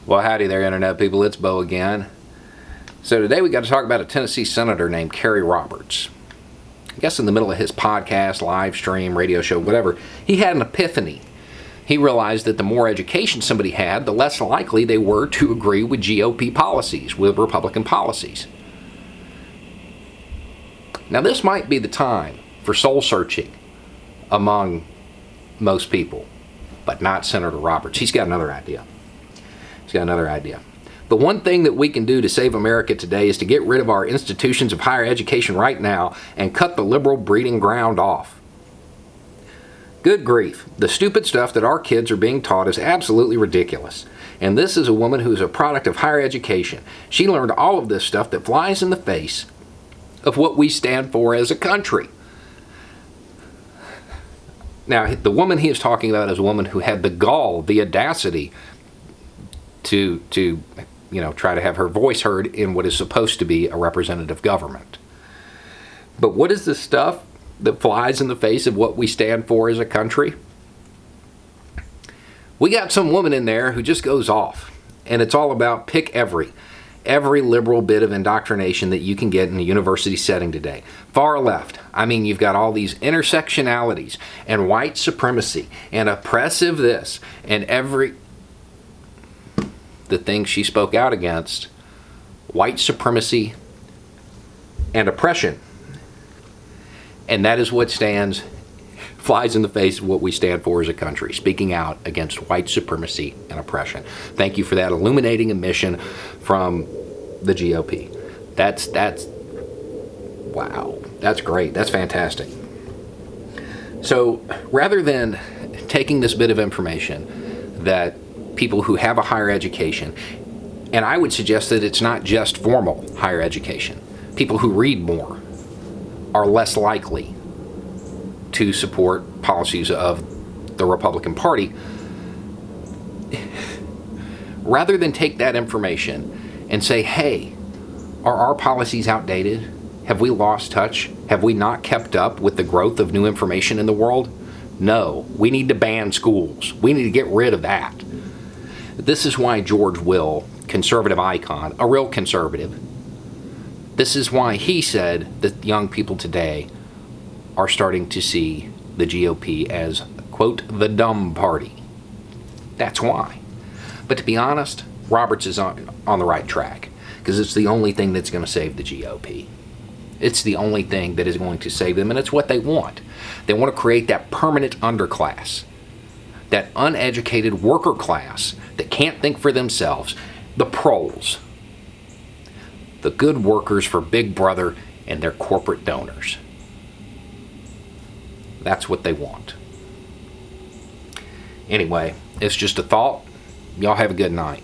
Well, howdy there, Internet people. It's Bo again. So today we got to talk about a Tennessee senator named Kerry Roberts. I guess in the middle of his podcast, live stream, radio show, whatever, he had an epiphany. He realized that the more education somebody had, the less likely they were to agree with GOP policies, with Republican policies. Now, this might be the time for soul searching among most people, but not Senator Roberts. He's got another idea. The one thing that we can do to save America today is to get rid of our institutions of higher education right now and cut the liberal breeding ground off. Good grief. The stupid stuff that our kids are being taught is absolutely ridiculous. And this is a woman who is a product of higher education. She learned all of this stuff that flies in the face of what we stand for as a country. Now, the woman he is talking about is a woman who had the gall, the audacity to try to have her voice heard in what is supposed to be a representative government. But what is the stuff that flies in the face of what we stand for as a country? We got some woman in there who just goes off, and it's all about pick every liberal bit of indoctrination that you can get in a university setting today. Far left. I mean, you've got all these intersectionalities and white supremacy and oppressive this and the things she spoke out against, white supremacy and oppression. And that is what flies in the face of what we stand for as a country, speaking out against white supremacy and oppression. Thank you for that illuminating admission from the GOP. That's wow. That's great. That's fantastic. So rather than taking this bit of information that people who have a higher education, and I would suggest that it's not just formal higher education, people who read more are less likely to support policies of the Republican Party. Rather than take that information and say, hey, are our policies outdated? Have we lost touch? Have we not kept up with the growth of new information in the world? No, we need to ban schools. We need to get rid of that. This is why George Will, conservative icon, a real conservative, this is why he said that young people today are starting to see the GOP as, quote, the dumb party. That's why. But to be honest, Roberts is on the right track, because it's the only thing that's going to save the GOP. It's the only thing that is going to save them, and it's what they want. They want to create that permanent underclass, that uneducated worker class that can't think for themselves, the proles, the good workers for Big Brother and their corporate donors. That's what they want. Anyway, it's just a thought. Y'all have a good night.